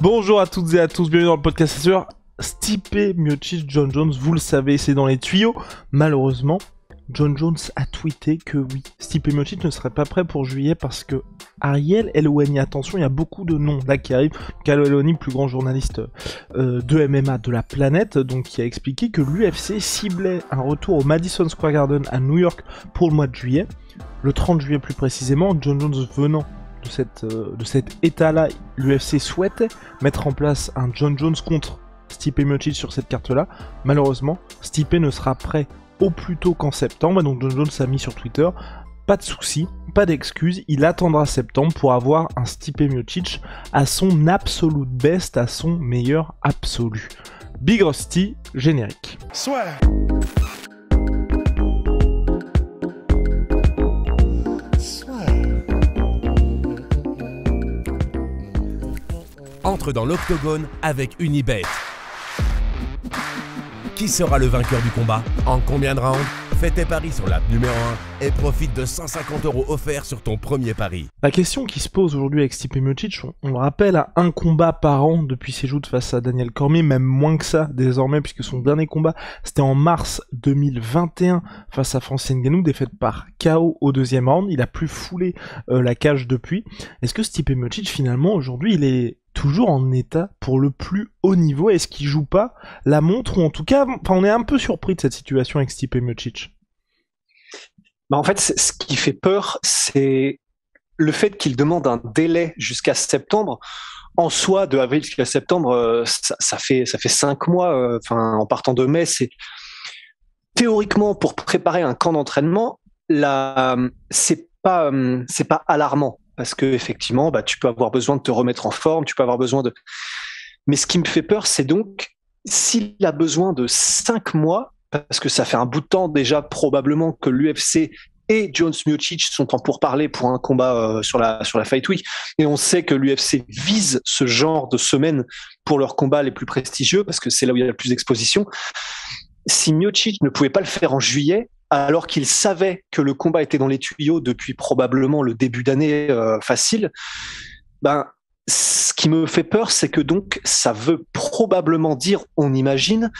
Bonjour à toutes et à tous, bienvenue dans le podcast sur Stipe Miocic, Jon Jones, vous le savez, c'est dans les tuyaux. Malheureusement, Jon Jones a tweeté que oui, Stipe Miocic ne serait pas prêt pour juillet parce que Ariel Helwani, attention, il y a beaucoup de noms là qui arrivent. Ariel Helwani, plus grand journaliste de MMA de la planète, donc qui a expliqué que l'UFC ciblait un retour au Madison Square Garden à New York pour le mois de juillet, le 30 juillet plus précisément. Jon Jones venant de cet état-là, l'UFC souhaitait mettre en place un Jon Jones contre Stipe Miocic sur cette carte-là. Malheureusement, Stipe ne sera prêt au plus tôt qu'en septembre, et donc Jon Jones a mis sur Twitter, pas de soucis, pas d'excuses, il attendra septembre pour avoir un Stipe Miocic à son absolute best, à son meilleur absolu. Big Rusty, générique. Swear. Entre dans l'octogone avec Unibet. Qui sera le vainqueur du combat? En combien de rounds? Fais tes paris sur l'app numéro 1 et profite de 150 € offerts sur ton premier pari. La question qui se pose aujourd'hui avec Stipe Miocic, on le rappelle, à un combat par an depuis ses joutes face à Daniel Cormier, même moins que ça désormais, puisque son dernier combat c'était en mars 2021 face à Francis Ngannou, défaite par KO au deuxième round. Il a plus foulé la cage depuis. Est-ce que Stipe Miocic finalement aujourd'hui il est toujours en état pour le plus haut niveau? Est-ce qu'il joue pas la montre, ou en tout cas, on est un peu surpris de cette situation avec Stipe Miocic? En fait, ce qui fait peur, c'est le fait qu'il demande un délai jusqu'à septembre. En soi, de avril jusqu'à septembre, ça fait 5 mois. En partant de mai, c'est théoriquement pour préparer un camp d'entraînement. C'est pas alarmant. Parce que effectivement, tu peux avoir besoin de te remettre en forme, tu peux avoir besoin de. Mais ce qui me fait peur, c'est donc s'il a besoin de 5 mois, parce que ça fait un bout de temps déjà probablement que l'UFC et Jon Miocic sont en pourparlers pour un combat sur la Fight Week, et on sait que l'UFC vise ce genre de semaine pour leurs combats les plus prestigieux, parce que c'est là où il y a la plus d'exposition. Si Miocic ne pouvait pas le faire en juillet, alors qu'il savait que le combat était dans les tuyaux depuis probablement le début d'année facile, ce qui me fait peur, c'est que donc ça veut probablement dire, on imagine,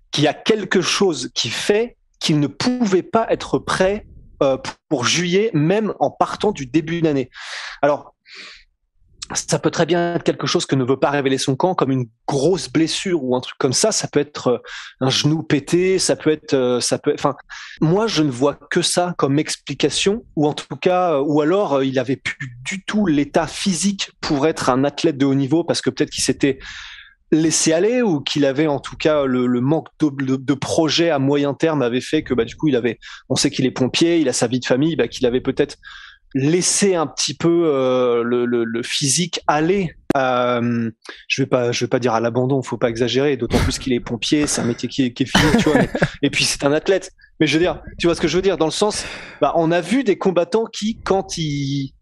qu'il y a quelque chose qui fait qu'il ne pouvait pas être prêt pour juillet, même en partant du début d'année. Alors, ça peut très bien être quelque chose que ne veut pas révéler son camp, comme une grosse blessure ou un truc comme ça. Ça peut être un genou pété, enfin, moi, je ne vois que ça comme explication, ou en tout cas, ou alors il avait plus du tout l'état physique pour être un athlète de haut niveau, parce que peut-être qu'il s'était laissé aller, ou qu'il avait en tout cas le manque de projet à moyen terme avait fait que du coup on sait qu'il est pompier, il a sa vie de famille, qu'il avait peut-être laisser un petit peu le physique aller. Je vais pas dire à l'abandon, faut pas exagérer, d'autant plus qu'il est pompier, c'est un métier qui est fini, tu vois. Et puis c'est un athlète. Mais je veux dire, tu vois ce que je veux dire, dans le sens, on a vu des combattants qui, quand ils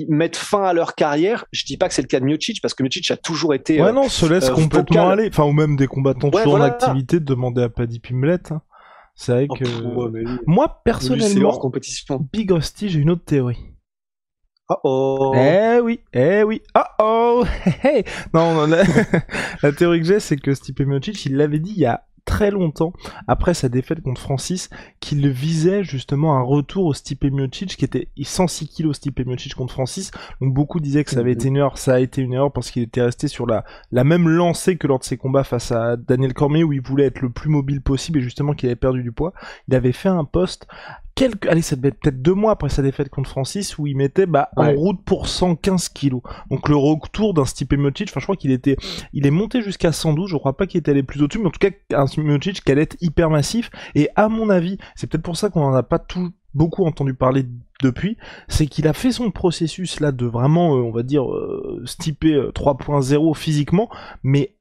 mettent fin à leur carrière, je dis pas que c'est le cas de Miocic, parce que Miocic a toujours été se laisse complètement aller. Enfin, ou même des combattants toujours en activité, de demander à Paddy Pimblett. C'est vrai que moi personnellement, hors compétition. Big Rusty, j'ai une autre théorie. Oh. Eh oui. Oh. Hey. Non, la théorie que j'ai, c'est que Stipe Miocic, il l'avait dit il y a très longtemps, après sa défaite contre Francis, qu'il visait justement un retour au Stipe Miocic, qui était 106 kg Stipe Miocic contre Francis. Donc beaucoup disaient que ça avait été une erreur. Ça a été une erreur parce qu'il était resté sur la même lancée que lors de ses combats face à Daniel Cormier, où il voulait être le plus mobile possible, et justement qu'il avait perdu du poids. Il avait fait un post ça devait être peut-être 2 mois après sa défaite contre Francis, où il mettait en route pour 115 kilos. Donc le retour d'un Stipe Miocic, je crois qu'il est monté jusqu'à 112, je crois pas qu'il était allé plus au-dessus, mais en tout cas un Miocic qui allait être hyper massif. Et à mon avis, c'est peut-être pour ça qu'on en a pas beaucoup entendu parler depuis, c'est qu'il a fait son processus là de vraiment, on va dire, Stipe 3.0 physiquement, mais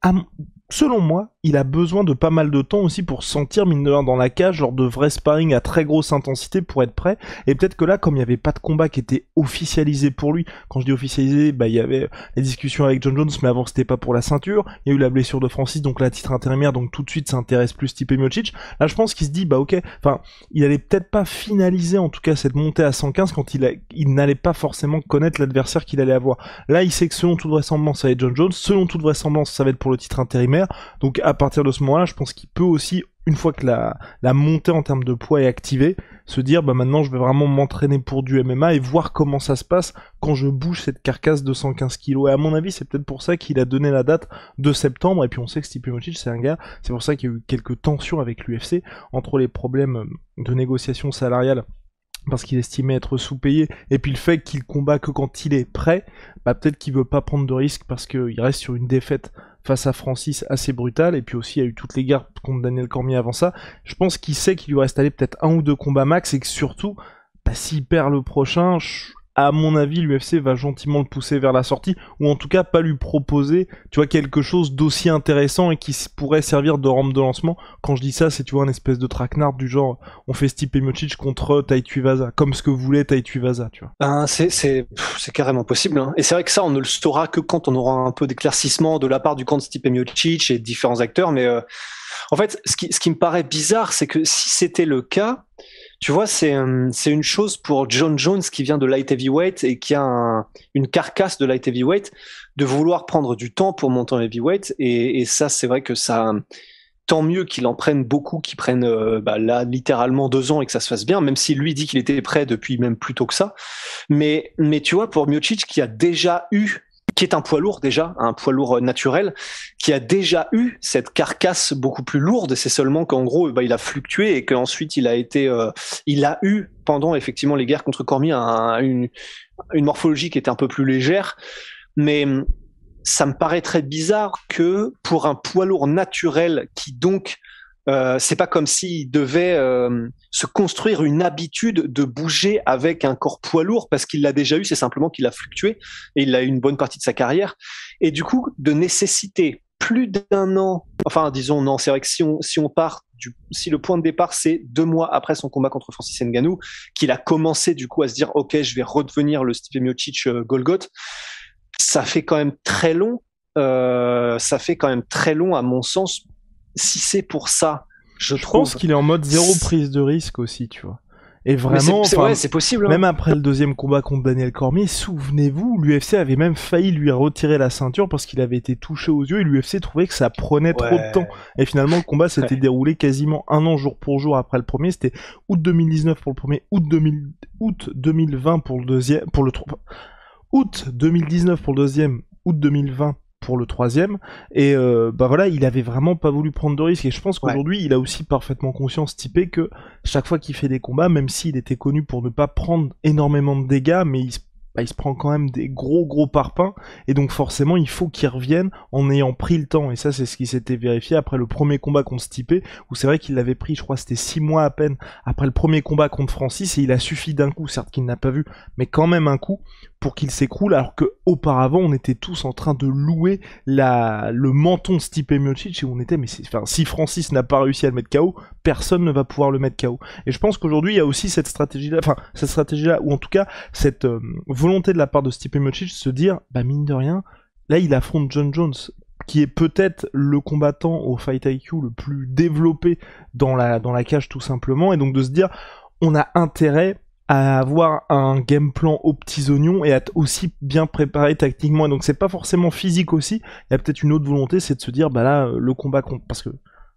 selon moi, il a besoin de pas mal de temps aussi pour sentir, mine de rien, dans la cage, genre de vrai sparring à très grosse intensité pour être prêt. Et peut-être que là, comme il n'y avait pas de combat qui était officialisé pour lui, quand je dis officialisé, bah, il y avait les discussions avec John Jones, mais avant c'était pas pour la ceinture. Il y a eu la blessure de Francis, donc là, titre intérimaire, donc tout de suite ça intéresse plus Stipe Miocic. Là, je pense qu'il se dit, bah ok, enfin, il allait peut-être pas finaliser en tout cas cette montée à 115 quand il n'allait pas forcément connaître l'adversaire qu'il allait avoir. Là, il sait que selon toute vraisemblance, ça va être John Jones, selon toute vraisemblance, ça va être pour le titre intérimaire. Donc à partir de ce moment-là, je pense qu'il peut aussi, une fois que la montée en termes de poids est activée, se dire bah maintenant je vais vraiment m'entraîner pour du MMA et voir comment ça se passe quand je bouge cette carcasse de 115 kg. Et à mon avis, c'est peut-être pour ça qu'il a donné la date de septembre. Et puis on sait que Stipe Miocic, c'est un gars, c'est pour ça qu'il y a eu quelques tensions avec l'UFC entre les problèmes de négociation salariale, parce qu'il estimait être sous-payé, et puis le fait qu'il combat que quand il est prêt, bah peut-être qu'il veut pas prendre de risques parce qu'il reste sur une défaite face à Francis assez brutale, et puis aussi il y a eu toutes les guerres contre Daniel Cormier avant ça. Je pense qu'il sait qu'il lui reste allé peut-être 1 ou 2 combats max, et que surtout, bah, s'il perd le prochain, à mon avis, l'UFC va gentiment le pousser vers la sortie, ou en tout cas pas lui proposer, tu vois, quelque chose d'aussi intéressant et qui pourrait servir de rampe de lancement. Quand je dis ça, c'est, tu vois, une espèce de traquenard du genre, on fait Stipe Miocic contre Tai Tuivasa, comme ce que voulait Tai Tuivasa, tu vois. C'est carrément possible, hein. Et c'est vrai que ça, on ne le saura que quand on aura un peu d'éclaircissement de la part du camp de Stipe Miocic et différents acteurs, mais en fait, ce qui me paraît bizarre, c'est que si c'était le cas, tu vois, c'est une chose pour John Jones qui vient de light heavyweight et qui a une carcasse de light heavyweight de vouloir prendre du temps pour monter en heavyweight, et ça, c'est vrai que ça, tant mieux qu'il en prenne beaucoup, qu'il prenne là littéralement 2 ans et que ça se fasse bien, même si lui dit qu'il était prêt depuis même plus tôt que ça. Mais tu vois, pour Miocic qui est un poids lourd déjà, un poids lourd naturel, qui a déjà eu cette carcasse beaucoup plus lourde. C'est seulement qu'en gros, il a fluctué et qu'ensuite il a eu pendant effectivement les guerres contre Cormier une morphologie qui était un peu plus légère. Mais ça me paraît très bizarre que pour un poids lourd naturel qui donc c'est pas comme s'il devait se construire une habitude de bouger avec un corps poids lourd parce qu'il l'a déjà eu, c'est simplement qu'il a fluctué et il a eu une bonne partie de sa carrière. Et du coup, de nécessiter plus d'1 an, enfin disons non, c'est vrai que si le point de départ c'est 2 mois après son combat contre Francis Ngannou, qu'il a commencé du coup à se dire ok, je vais redevenir le Stipe Miocic Golgoth, ça fait quand même très long. Ça fait quand même très long à mon sens. Si c'est pour ça, je trouve. pense qu'il est en mode zéro prise de risque aussi, tu vois. Et vraiment, c'est possible. Hein. Même après le 2e combat contre Daniel Cormier, souvenez-vous, l'UFC avait même failli lui retirer la ceinture parce qu'il avait été touché aux yeux et l'UFC trouvait que ça prenait trop de temps. Et finalement, le combat s'était déroulé quasiment 1 an jour pour jour après le premier. C'était août 2019 pour le premier, août 2020 pour le deuxième, août 2019 pour le deuxième, août 2020 pour le 3e, et voilà, il avait vraiment pas voulu prendre de risques, et je pense qu'aujourd'hui il a aussi parfaitement conscience, Stipe, que chaque fois qu'il fait des combats, même s'il était connu pour ne pas prendre énormément de dégâts, mais il se prend quand même des gros parpaings, et donc forcément il faut qu'il revienne en ayant pris le temps, et ça c'est ce qui s'était vérifié après le premier combat contre Stipe, où c'est vrai qu'il l'avait pris, je crois c'était 6 mois à peine après le premier combat contre Francis, et il a suffi d'un coup, certes qu'il n'a pas vu, mais quand même un coup, pour qu'il s'écroule, alors que auparavant on était tous en train de louer le menton de Stipe Miocic, et on était, mais si Francis n'a pas réussi à le mettre KO, personne ne va pouvoir le mettre KO. Et je pense qu'aujourd'hui il y a aussi cette stratégie-là, ou en tout cas cette volonté de la part de Stipe Miocic de se dire, bah mine de rien, là il affronte John Jones, qui est peut-être le combattant au Fight IQ le plus développé dans la cage tout simplement, et donc de se dire, on a intérêt à avoir un game plan aux petits oignons et à être aussi bien préparé tactiquement, et donc c'est pas forcément physique aussi, il y a peut-être une autre volonté, c'est de se dire, bah là, le combat contre, parce que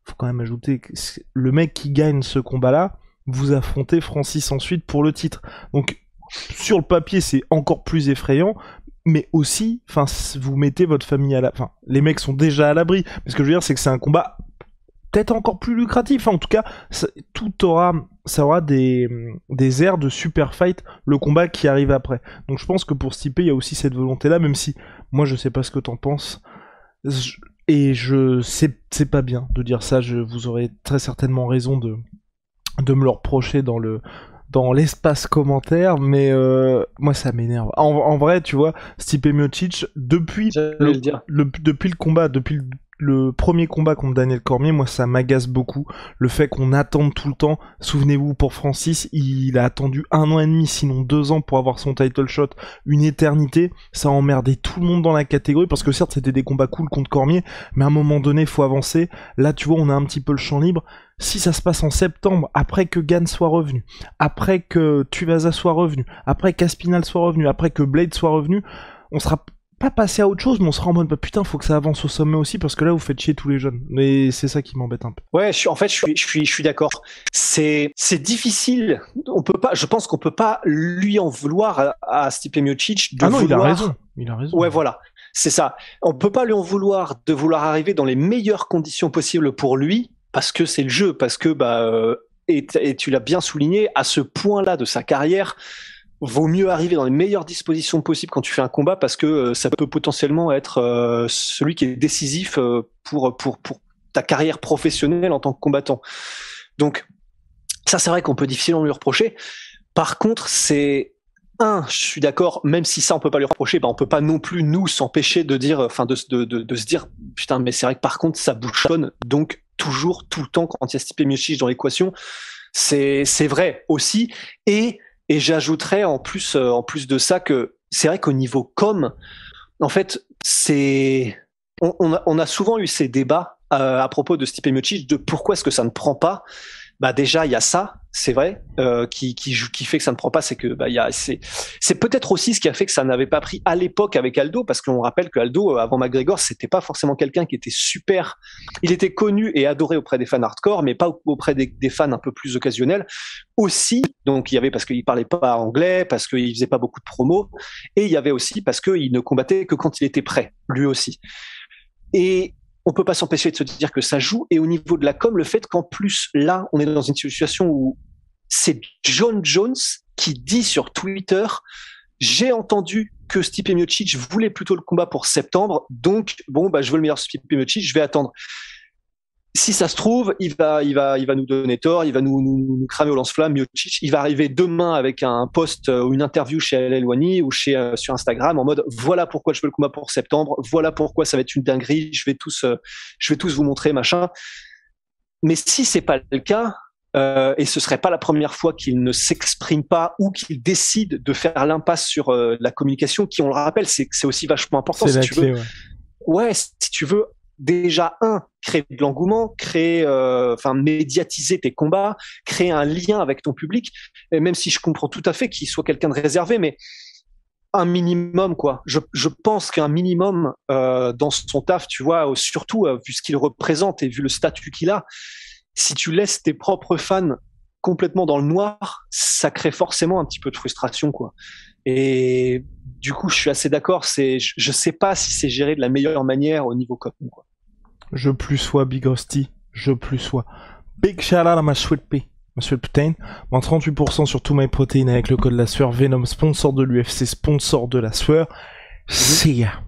faut quand même ajouter que le mec qui gagne ce combat-là, vous affrontez Francis ensuite pour le titre, donc sur le papier c'est encore plus effrayant, mais aussi, vous mettez votre famille les mecs sont déjà à l'abri, mais ce que je veux dire c'est que c'est un combat peut-être encore plus lucratif, en tout cas, ça aura des airs de super fight, le combat qui arrive après. Donc je pense que pour Stipe, il y a aussi cette volonté-là, même si, moi je sais pas ce que t'en penses, et c'est pas bien de dire ça, vous aurez très certainement raison de me le reprocher dans l'espace commentaire, mais moi ça m'énerve. En vrai, tu vois, Stipe Miocic, depuis le combat, depuis le premier combat contre Daniel Cormier, moi ça m'agace beaucoup. Le fait qu'on attende tout le temps. Souvenez-vous, pour Francis, il a attendu 1 an et demi, sinon 2 ans pour avoir son title shot, une éternité. Ça a emmerdé tout le monde dans la catégorie, parce que certes c'était des combats cool contre Cormier, mais à un moment donné faut avancer. Là tu vois, on a un petit peu le champ libre. Si ça se passe en septembre, après que Gane soit revenu, après que Tuivasa soit revenu, après qu'Aspinall soit revenu, après que Blade soit revenu, on sera pas passer à autre chose, mais on sera en mode bah putain, faut que ça avance au sommet aussi, parce que là vous faites chier tous les jeunes. Mais c'est ça qui m'embête un peu. Ouais, je suis d'accord. C'est difficile. On peut pas. Je pense qu'on peut pas lui en vouloir à Stipe Miocic de vouloir. Il a raison. Il a raison. Ouais, voilà. C'est ça. On peut pas lui en vouloir de vouloir arriver dans les meilleures conditions possibles pour lui, parce que c'est le jeu, parce que et tu l'as bien souligné, à ce point-là de sa carrière, vaut mieux arriver dans les meilleures dispositions possibles quand tu fais un combat, parce que ça peut potentiellement être celui qui est décisif pour ta carrière professionnelle en tant que combattant. Donc ça, c'est vrai qu'on peut difficilement lui reprocher. Par contre, je suis d'accord, même si ça on peut pas lui reprocher, on peut pas non plus nous s'empêcher de dire, de se dire putain, mais c'est vrai que par contre ça bouchonne, donc toujours, tout le temps, quand il y a Stipe Miocic dans l'équation, c'est vrai aussi. Et j'ajouterais en plus de ça que c'est vrai qu'au niveau com, en fait, on a souvent eu ces débats à propos de Stipe Miocic, de pourquoi est-ce que ça ne prend pas. Déjà il y a ça, c'est vrai, qui fait que ça ne prend pas, c'est que c'est peut-être aussi ce qui a fait que ça n'avait pas pris à l'époque avec Aldo, parce qu'on rappelle que Aldo avant McGregor, c'était pas forcément quelqu'un qui était super. Il était connu et adoré auprès des fans hardcore, mais pas auprès des fans un peu plus occasionnels aussi. Donc il y avait parce qu'il parlait pas anglais, parce qu'il faisait pas beaucoup de promos, et il y avait aussi parce qu'il ne combattait que quand il était prêt, lui aussi. Et on peut pas s'empêcher de se dire que ça joue. Et au niveau de la com, le fait qu'en plus, là, on est dans une situation où c'est John Jones qui dit sur Twitter « J'ai entendu que Stipe Miocic voulait plutôt le combat pour septembre, donc je veux le meilleur Stipe Miocic, je vais attendre. » Si ça se trouve, il va nous donner tort, il va nous cramer au lance-flamme. Miocic, il va arriver demain avec un post ou une interview chez El Elwani ou sur Instagram en mode voilà pourquoi je veux le combat pour septembre, voilà pourquoi ça va être une dinguerie, je vais tous vous montrer machin. Mais si c'est pas le cas, et ce serait pas la première fois qu'il ne s'exprime pas ou qu'il décide de faire l'impasse sur la communication, qui, on le rappelle, c'est aussi vachement important. C'est la clé, ouais, si tu veux déjà créer de l'engouement, médiatiser tes combats, créer un lien avec ton public, et même si je comprends tout à fait qu'il soit quelqu'un de réservé, mais un minimum, quoi. Je pense qu'un minimum dans son taf, tu vois, surtout vu ce qu'il représente et vu le statut qu'il a, si tu laisses tes propres fans complètement dans le noir, ça crée forcément un petit peu de frustration, quoi. Et du coup, je suis assez d'accord. Je sais pas si c'est géré de la meilleure manière au niveau com, quoi. Je plus sois Big Rusty, je plus sois. Big shout out à ma chouette putain. Moins 38% sur tout MyProtein avec le code la sueur. Venom, sponsor de l'UFC, sponsor de la sueur. See ya.